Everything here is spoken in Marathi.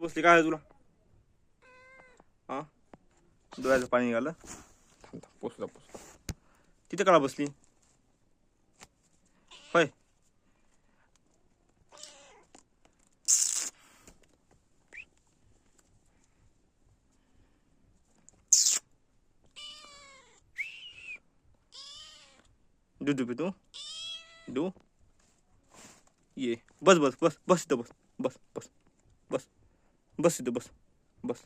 बसली, काय आहे तुला? हा, डोळ्याचं पाणी निघालं. पोचला तिथे काढा बसली होय. दूध पितो दू ये. बस बस बस बस इथं बस बस बस बस इथं बस बस.